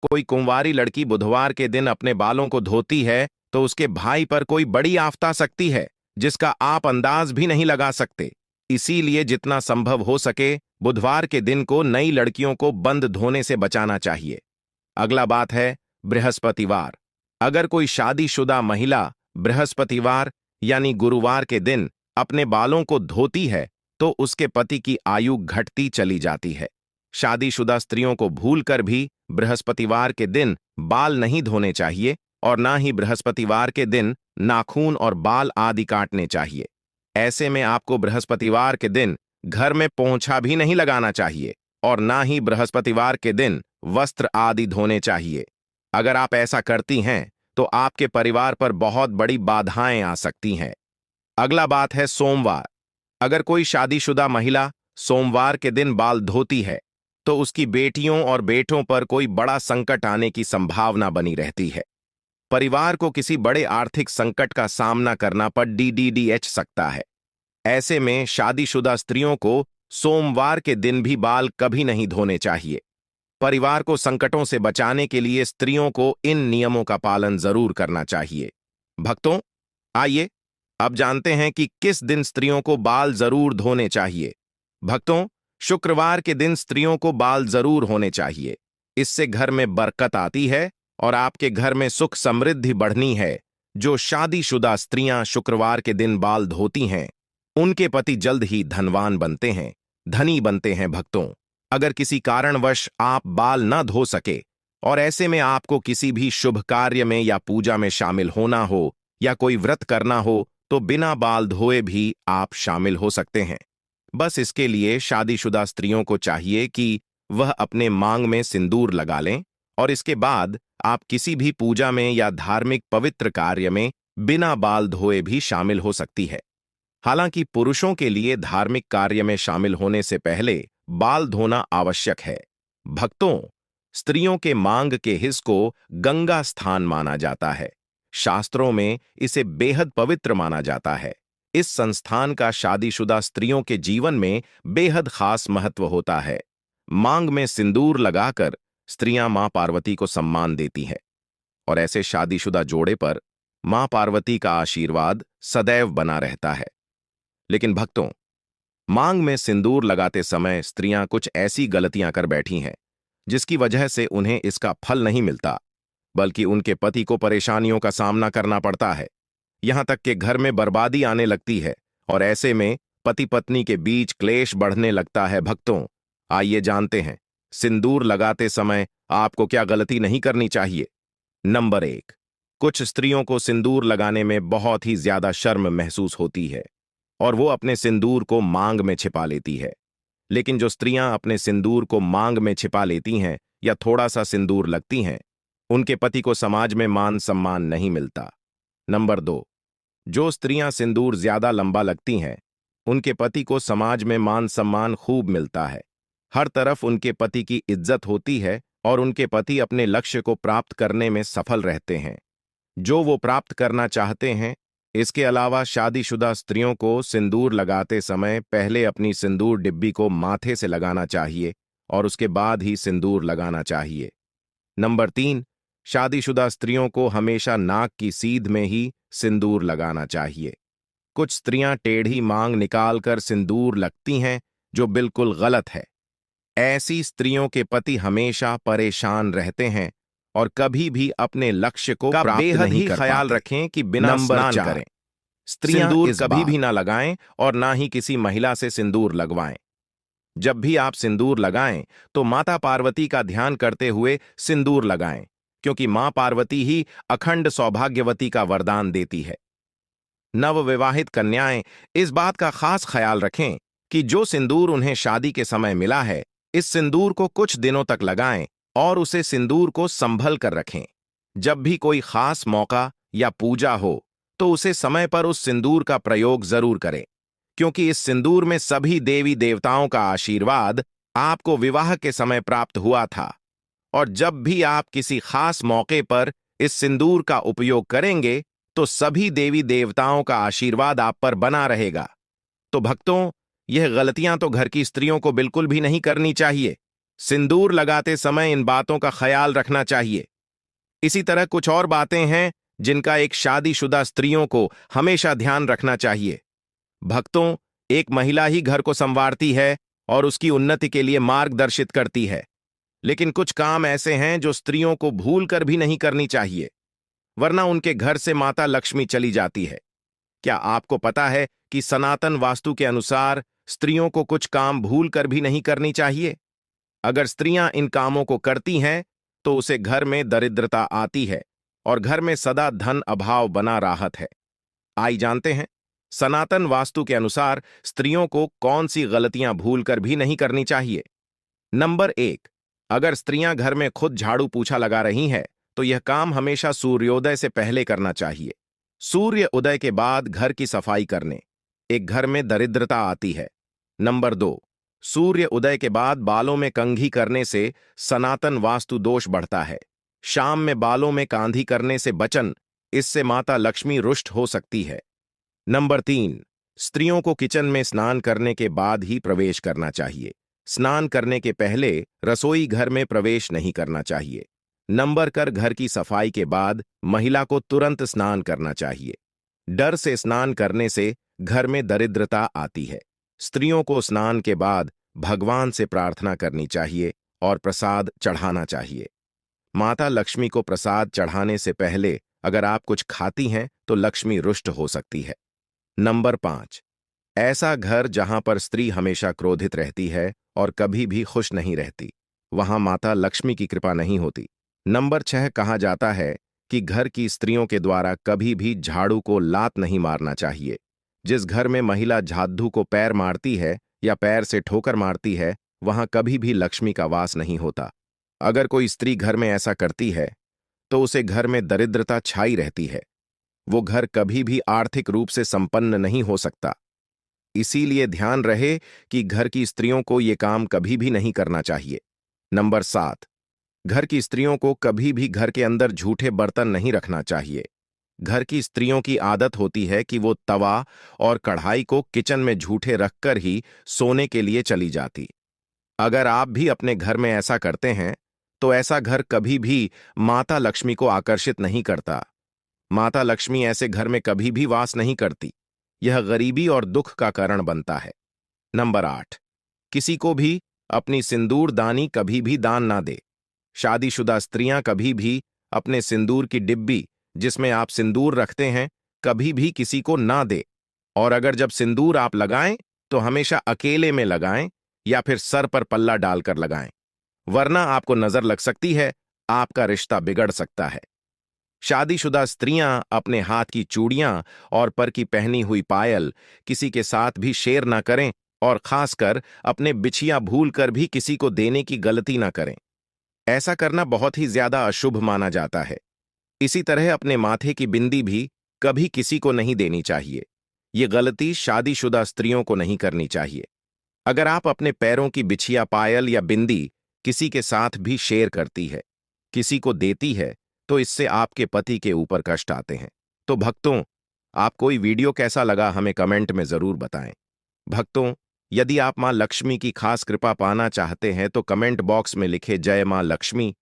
कोई कुंवारी लड़की बुधवार के दिन अपने बालों को धोती है तो उसके भाई पर कोई बड़ी आफत आ सकती है जिसका आप अंदाज भी नहीं लगा सकते। इसीलिए जितना संभव हो सके बुधवार के दिन को नई लड़कियों को बंद धोने से बचाना चाहिए। अगला बात है बृहस्पतिवार। अगर कोई शादीशुदा महिला बृहस्पतिवार यानी गुरुवार के दिन अपने बालों को धोती है तो उसके पति की आयु घटती चली जाती है। शादीशुदा स्त्रियों को भूलकर भी बृहस्पतिवार के दिन बाल नहीं धोने चाहिए और ना ही बृहस्पतिवार के दिन नाखून और बाल आदि काटने चाहिए। ऐसे में आपको बृहस्पतिवार के दिन घर में पोंछा भी नहीं लगाना चाहिए और ना ही बृहस्पतिवार के दिन वस्त्र आदि धोने चाहिए। अगर आप ऐसा करती हैं तो आपके परिवार पर बहुत बड़ी बाधाएं आ सकती हैं। अगला बात है सोमवार। अगर कोई शादीशुदा महिला सोमवार के दिन बाल धोती है तो उसकी बेटियों और बेटों पर कोई बड़ा संकट आने की संभावना बनी रहती है। परिवार को किसी बड़े आर्थिक संकट का सामना करना पड़ डीडीडीएच सकता है। ऐसे में शादीशुदा स्त्रियों को सोमवार के दिन भी बाल कभी नहीं धोने चाहिए। परिवार को संकटों से बचाने के लिए स्त्रियों को इन नियमों का पालन जरूर करना चाहिए। भक्तों, आइए अब जानते हैं कि किस दिन स्त्रियों को बाल जरूर धोने चाहिए। भक्तों, शुक्रवार के दिन स्त्रियों को बाल जरूर होने चाहिए। इससे घर में बरकत आती है और आपके घर में सुख समृद्धि बढ़नी है। जो शादीशुदा स्त्रियां शुक्रवार के दिन बाल धोती हैं उनके पति जल्द ही धनवान बनते हैं, धनी बनते हैं। भक्तों, अगर किसी कारणवश आप बाल न धो सके और ऐसे में आपको किसी भी शुभ कार्य में या पूजा में शामिल होना हो या कोई व्रत करना हो तो बिना बाल धोए भी आप शामिल हो सकते हैं। बस इसके लिए शादीशुदा स्त्रियों को चाहिए कि वह अपने मांग में सिंदूर लगा लें और इसके बाद आप किसी भी पूजा में या धार्मिक पवित्र कार्य में बिना बाल धोए भी शामिल हो सकती है। हालांकि पुरुषों के लिए धार्मिक कार्य में शामिल होने से पहले बाल धोना आवश्यक है। भक्तों, स्त्रियों के मांग के हिस्स को गंगा स्थान माना जाता है। शास्त्रों में इसे बेहद पवित्र माना जाता है। इस संस्थान का शादीशुदा स्त्रियों के जीवन में बेहद खास महत्व होता है। मांग में सिंदूर लगाकर स्त्रियां मां पार्वती को सम्मान देती हैं और ऐसे शादीशुदा जोड़े पर मां पार्वती का आशीर्वाद सदैव बना रहता है। लेकिन भक्तों, मांग में सिंदूर लगाते समय स्त्रियां कुछ ऐसी गलतियां कर बैठी हैं जिसकी वजह से उन्हें इसका फल नहीं मिलता, बल्कि उनके पति को परेशानियों का सामना करना पड़ता है। यहां तक कि घर में बर्बादी आने लगती है और ऐसे में पति पत्नी के बीच क्लेश बढ़ने लगता है। भक्तों, आइए जानते हैं सिंदूर लगाते समय आपको क्या गलती नहीं करनी चाहिए। नंबर 1, कुछ स्त्रियों को सिंदूर लगाने में बहुत ही ज्यादा शर्म महसूस होती है और वो अपने सिंदूर को मांग में छिपा लेती है। लेकिन जो स्त्रियां अपने सिंदूर को मांग में छिपा लेती हैं या थोड़ा सा सिंदूर लगती हैं, उनके पति को समाज में मान सम्मान नहीं मिलता। नंबर 2, जो स्त्रियां सिंदूर ज्यादा लंबा लगती हैं उनके पति को समाज में मान सम्मान खूब मिलता है। हर तरफ उनके पति की इज्जत होती है और उनके पति अपने लक्ष्य को प्राप्त करने में सफल रहते हैं जो वो प्राप्त करना चाहते हैं। इसके अलावा शादीशुदा स्त्रियों को सिंदूर लगाते समय पहले अपनी सिंदूर डिब्बी को माथे से लगाना चाहिए और उसके बाद ही सिंदूर लगाना चाहिए। नंबर 3, शादीशुदा स्त्रियों को हमेशा नाक की सीध में ही सिंदूर लगाना चाहिए। कुछ स्त्रियां टेढ़ी मांग निकालकर सिंदूर लगती हैं जो बिल्कुल गलत है। ऐसी स्त्रियों के पति हमेशा परेशान रहते हैं और कभी भी अपने लक्ष्य को प्राप्त बेहद नहीं ही कर ख्याल पाते। रखें कि बिना स्नान नंबर 4, करें स्त्रियां सिंदूर इस कभी कभी भी भी ना लगाएं और ना ही किसी महिला से सिंदूर लगवाएं। जब भी आप सिंदूर लगाएं तो माता पार्वती का ध्यान करते हुए सिंदूर लगाएं, क्योंकि मां पार्वती ही अखंड सौभाग्यवती का वरदान देती है। नवविवाहित कन्याएं इस बात का खास ख्याल रखें कि जो सिंदूर उन्हें शादी के समय मिला है, इस सिंदूर को कुछ दिनों तक लगाएं और उसे सिंदूर को संभल कर रखें। जब भी कोई खास मौका या पूजा हो तो उसे समय पर उस सिंदूर का प्रयोग जरूर करें, क्योंकि इस सिंदूर में सभी देवी देवताओं का आशीर्वाद आपको विवाह के समय प्राप्त हुआ था। और जब भी आप किसी खास मौके पर इस सिंदूर का उपयोग करेंगे तो सभी देवी देवताओं का आशीर्वाद आप पर बना रहेगा। तो भक्तों, यह गलतियां तो घर की स्त्रियों को बिल्कुल भी नहीं करनी चाहिए। सिंदूर लगाते समय इन बातों का ख्याल रखना चाहिए। इसी तरह कुछ और बातें हैं जिनका एक शादीशुदा स्त्रियों को हमेशा ध्यान रखना चाहिए। भक्तों, एक महिला ही घर को संवारती है और उसकी उन्नति के लिए मार्गदर्शित करती है, लेकिन कुछ काम ऐसे हैं जो स्त्रियों को भूल कर भी नहीं करनी चाहिए, वरना उनके घर से माता लक्ष्मी चली जाती है। क्या आपको पता है कि सनातन वास्तु के अनुसार स्त्रियों को कुछ काम भूल कर भी नहीं करनी चाहिए? अगर स्त्रियां इन कामों को करती हैं तो उसे घर में दरिद्रता आती है और घर में सदा धन अभाव बना राहत है। आइए जानते हैं सनातन वास्तु के अनुसार स्त्रियों को कौन सी गलतियां भूल कर भी नहीं करनी चाहिए। नंबर 1, अगर स्त्रियां घर में खुद झाड़ू पोछा लगा रही हैं तो यह काम हमेशा सूर्योदय से पहले करना चाहिए। सूर्य उदय के बाद घर की सफाई करने एक घर में दरिद्रता आती है। नंबर 2, सूर्य उदय के बाद बालों में कंघी करने से सनातन वास्तु दोष बढ़ता है। शाम में बालों में कांधी करने से बचन, इससे माता लक्ष्मी रुष्ट हो सकती है। नंबर 3, स्त्रियों को किचन में स्नान करने के बाद ही प्रवेश करना चाहिए। स्नान करने के पहले रसोई घर में प्रवेश नहीं करना चाहिए। नंबर कर घर की सफाई के बाद महिला को तुरंत स्नान करना चाहिए। डर से स्नान करने से घर में दरिद्रता आती है। स्त्रियों को स्नान के बाद भगवान से प्रार्थना करनी चाहिए और प्रसाद चढ़ाना चाहिए। माता लक्ष्मी को प्रसाद चढ़ाने से पहले अगर आप कुछ खाती हैं तो लक्ष्मी रुष्ट हो सकती है। नंबर 5, ऐसा घर जहां पर स्त्री हमेशा क्रोधित रहती है और कभी भी खुश नहीं रहती, वहां माता लक्ष्मी की कृपा नहीं होती। नंबर 6, कहा जाता है कि घर की स्त्रियों के द्वारा कभी भी झाड़ू को लात नहीं मारना चाहिए। जिस घर में महिला झाड़ू को पैर मारती है या पैर से ठोकर मारती है, वहां कभी भी लक्ष्मी का वास नहीं होता। अगर कोई स्त्री घर में ऐसा करती है तो उसे घर में दरिद्रता छाई रहती है। वो घर कभी भी आर्थिक रूप से संपन्न नहीं हो सकता। इसीलिए ध्यान रहे कि घर की स्त्रियों को ये काम कभी भी नहीं करना चाहिए। नंबर 7, घर की स्त्रियों को कभी भी घर के अंदर झूठे बर्तन नहीं रखना चाहिए। घर की स्त्रियों की आदत होती है कि वो तवा और कढ़ाई को किचन में झूठे रखकर ही सोने के लिए चली जाती। अगर आप भी अपने घर में ऐसा करते हैं तो ऐसा घर कभी भी माता लक्ष्मी को आकर्षित नहीं करता। माता लक्ष्मी ऐसे घर में कभी भी वास नहीं करती। यह गरीबी और दुख का कारण बनता है। नंबर 8, किसी को भी अपनी सिंदूर दानी कभी भी दान ना दे। शादीशुदा स्त्रियां कभी भी अपने सिंदूर की डिब्बी जिसमें आप सिंदूर रखते हैं कभी भी किसी को ना दे। और अगर जब सिंदूर आप लगाएं तो हमेशा अकेले में लगाएं या फिर सर पर पल्ला डालकर लगाएं, वरना आपको नजर लग सकती है, आपका रिश्ता बिगड़ सकता है। शादीशुदा स्त्रियां अपने हाथ की चूड़ियां और पर की पहनी हुई पायल किसी के साथ भी शेयर ना करें और खासकर अपने बिछिया भूल कर भी किसी को देने की गलती ना करें। ऐसा करना बहुत ही ज्यादा अशुभ माना जाता है। इसी तरह अपने माथे की बिंदी भी कभी किसी को नहीं देनी चाहिए। ये गलती शादीशुदा स्त्रियों को नहीं करनी चाहिए। अगर आप अपने पैरों की बिछिया पायल या बिंदी किसी के साथ भी शेयर करती है, किसी को देती है, तो इससे आपके पति के ऊपर कष्ट आते हैं। तो भक्तों, आपको ये वीडियो कैसा लगा हमें कमेंट में जरूर बताएं। भक्तों, यदि आप मां लक्ष्मी की खास कृपा पाना चाहते हैं तो कमेंट बॉक्स में लिखे जय मां लक्ष्मी